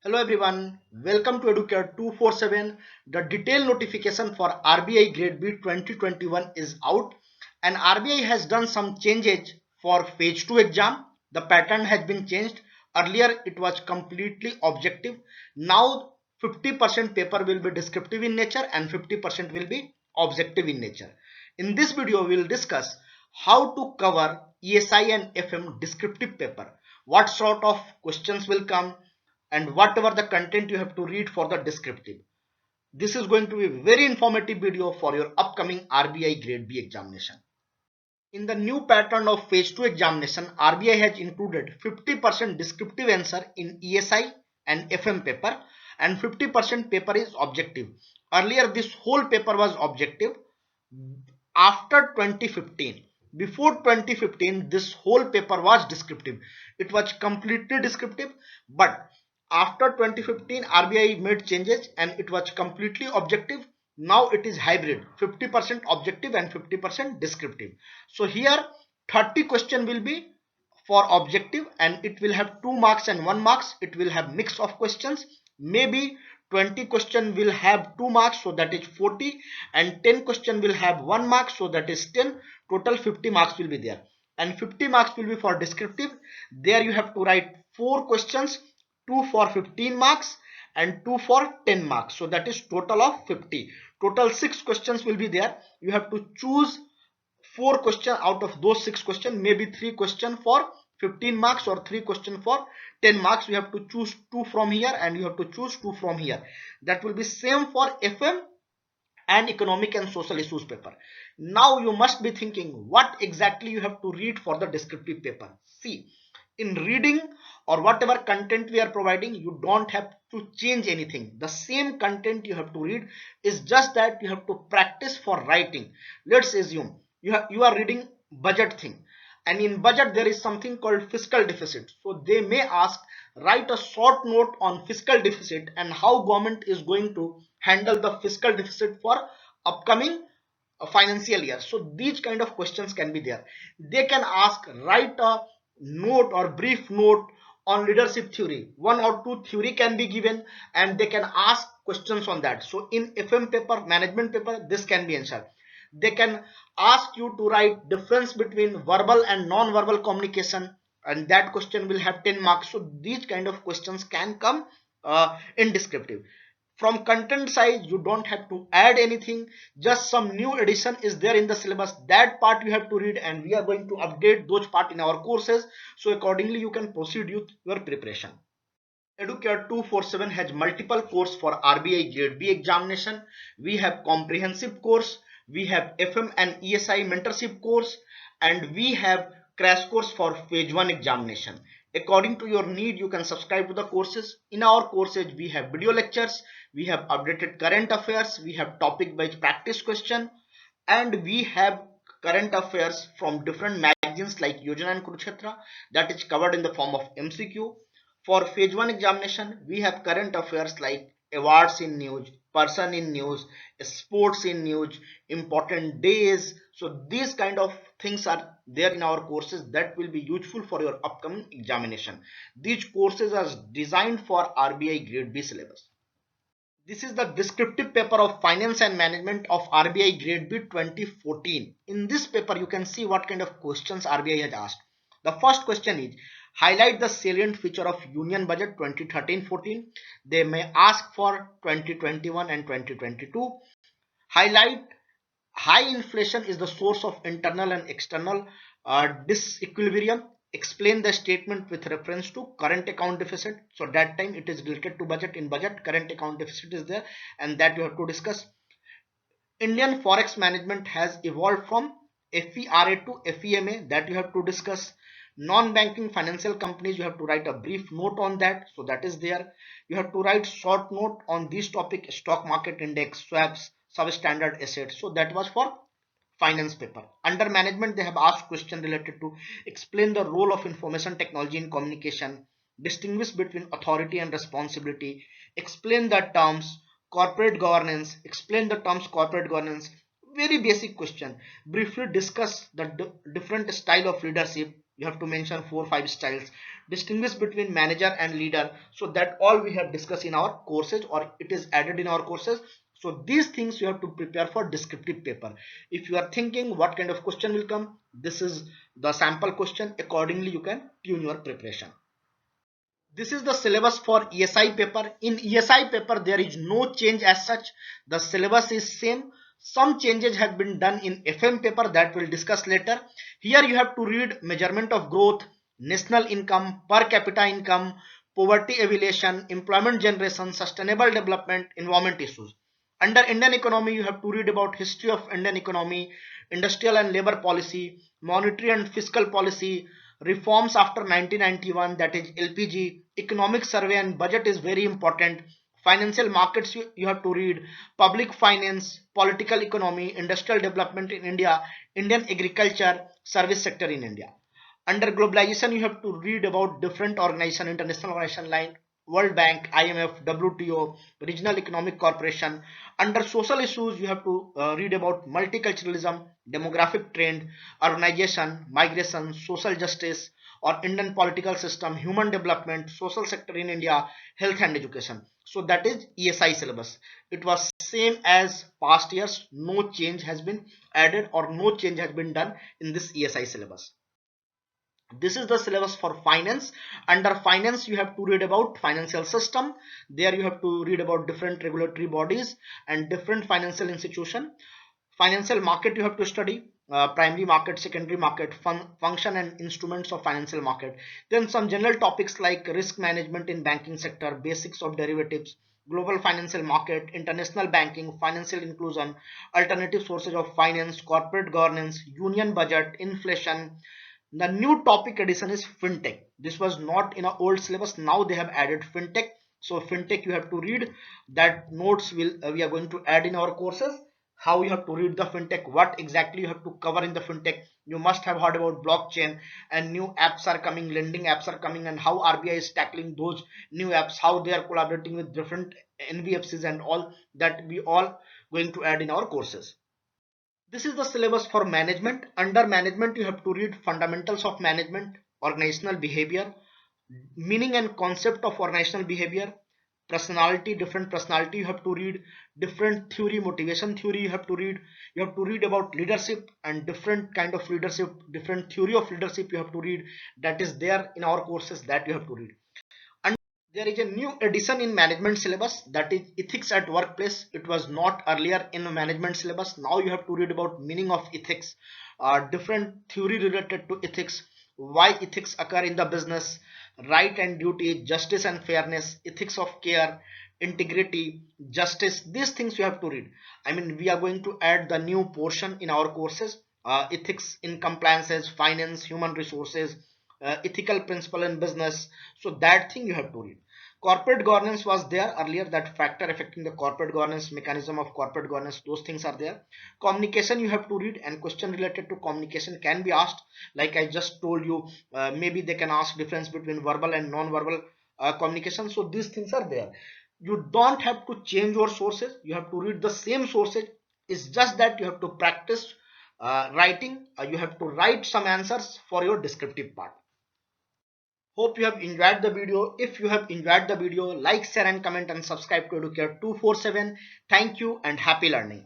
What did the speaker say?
Hello everyone, welcome to Educare 247. The detailed notification for RBI Grade B 2021 is out and RBI has done some changes for phase 2 exam. The pattern has been changed. Earlier it was completely objective. Now 50% paper will be descriptive in nature and 50% will be objective in nature. In this video we will discuss how to cover ESI and FM descriptive paper. What sort of questions will come and whatever the content you have to read for the descriptive. This is going to be a very informative video for your upcoming RBI Grade B examination. In the new pattern of phase 2 examination, RBI has included 50% descriptive answer in ESI and FM paper and 50% paper is objective. Earlier this whole paper was objective. After 2015, before 2015 this whole paper was descriptive. It was completely descriptive, but after 2015 RBI made changes and it was completely objective. Now it is hybrid, 50% objective and 50% descriptive. So here 30 question will be for objective and it will have 2 marks and 1 marks. It will have mix of questions. Maybe 20 question will have 2 marks, so that is 40, and 10 question will have 1 mark, so that is 10. Total 50 marks will be there, and 50 marks will be for descriptive. There you have to write 4 questions, 2 for 15 marks and 2 for 10 marks, so that is total of 50. Total 6 questions will be there. You have to choose 4 questions out of those 6 questions, maybe 3 questions for 15 marks or 3 questions for 10 marks. You have to choose 2 from here and you have to choose 2 from here. That will be same for FM and economic and social issues paper. Now you must be thinking what exactly you have to read for the descriptive paper. See, in reading or whatever content we are providing, you don't have to change anything. The same content you have to read, is just that you have to practice for writing. Let's assume you are reading budget thing, and in budget there is something called fiscal deficit. So they may ask, write a short note on fiscal deficit and how government is going to handle the fiscal deficit for upcoming financial year. So these kind of questions can be there. They can ask, write a note or brief note on leadership theory. 1 or 2 theory can be given and they can ask questions on that. So in FM paper, management paper, this can be answered. They can ask you to write difference between verbal and non-verbal communication, and that question will have 10 marks. So these kind of questions can come in descriptive. From content side, you don't have to add anything, just some new addition is there in the syllabus. That part you have to read and we are going to update those part in our courses, so accordingly you can proceed with your preparation. Educare 247 has multiple courses for RBI Grade B examination. We have comprehensive course, we have FM and ESI mentorship course, and we have crash course for phase 1 examination. According to your need, you can subscribe to the courses. In our courses, we have video lectures, we have updated current affairs, we have topic based practice question, and we have current affairs from different magazines like Yojana and Kurukshetra, that is covered in the form of MCQ. For phase 1 examination, we have current affairs like awards in news, person in news, sports in news, important days. So these kind of things are there in our courses that will be useful for your upcoming examination. These courses are designed for RBI Grade B syllabus. This is the descriptive paper of finance and management of RBI Grade B 2014. In this paper, you can see what kind of questions RBI has asked. The first question is, highlight the salient feature of Union Budget 2013-14. They may ask for 2021 and 2022. Highlight high inflation is the source of internal and external disequilibrium. Explain the statement with reference to current account deficit. So that time it is related to budget. In budget, current account deficit is there, and that you have to discuss. Indian forex management has evolved from FERA to FEMA, that you have to discuss. Non-banking financial companies, you have to write a brief note on that, so that is there. You have to write short note on this topic, stock market index, swaps, substandard assets. So that was for finance paper. Under management, they have asked question related to explain the role of information technology in communication, distinguish between authority and responsibility, explain the terms corporate governance, explain the terms corporate governance. Very basic question. Briefly discuss the different style of leadership. You have to mention 4 or 5 styles. distinguish between manager and leader. So that all we have discussed in our courses, or it is added in our courses. So these things you have to prepare for descriptive paper. If you are thinking what kind of question will come, this is the sample question. Accordingly you can tune your preparation. This is the syllabus for ESI paper. In ESI paper, there is no change as such. The syllabus is same. Some changes have been done in FM paper that we'll discuss later. Here you have to read measurement of growth, national income, per capita income, poverty alleviation, employment generation, sustainable development, environment issues. Under Indian economy, you have to read about history of Indian economy, industrial and labor policy, monetary and fiscal policy, reforms after 1991, that is LPG, economic survey and budget is very important. Financial markets you have to read, public finance, political economy, industrial development in India, Indian agriculture, service sector in India. Under globalization, you have to read about different organization, international organization like World Bank, IMF, WTO, Regional Economic Corporation. Under social issues, you have to read about multiculturalism, demographic trend, urbanization, migration, social justice or Indian political system, human development, social sector in India, health and education. So that is ESI syllabus. It was same as past years. No change has been added or no change has been done in this ESI syllabus. This is the syllabus for finance. Under finance you have to read about financial system. There you have to read about different regulatory bodies and different financial institution. Financial market you have to study, primary market, secondary market, function and instruments of financial market. Then some general topics like risk management in banking sector, basics of derivatives, global financial market, international banking, financial inclusion, alternative sources of finance, corporate governance, union budget, inflation. The new topic addition is fintech. This was not in our old syllabus. Now they have added fintech. So fintech you have to read. That notes will we are going to add in our courses. How you have to read the fintech, what exactly you have to cover in the fintech. You must have heard about blockchain and new apps are coming, lending apps are coming, and how RBI is tackling those new apps, how they are collaborating with different NBFCs and all that we all going to add in our courses. This is the syllabus for management. Under management, you have to read fundamentals of management, organizational behavior, meaning and concept of organizational behavior, personality, different personality you have to read, different theory, motivation theory you have to read about leadership and different kind of leadership, different theory of leadership you have to read. That is there in our courses that you have to read. There is a new addition in management syllabus, that is ethics at workplace. It was not earlier in the management syllabus. Now you have to read about meaning of ethics, different theory related to ethics, why ethics occur in the business, right and duty, justice and fairness, ethics of care, integrity, justice. These things you have to read. I mean, we are going to add the new portion in our courses, ethics in compliances, finance, human resources, ethical principle in business. So that thing you have to read. Corporate governance was there earlier, that factor affecting the corporate governance, mechanism of corporate governance, those things are there. Communication you have to read, and question related to communication can be asked. Like I just told you, maybe they can ask difference between verbal and non-verbal communication. So these things are there. You don't have to change your sources. You have to read the same sources. It's just that you have to practice writing. You have to write some answers for your descriptive part. Hope you have enjoyed the video. If you have enjoyed the video, like, share and comment and subscribe to Educare 247. Thank you and happy learning.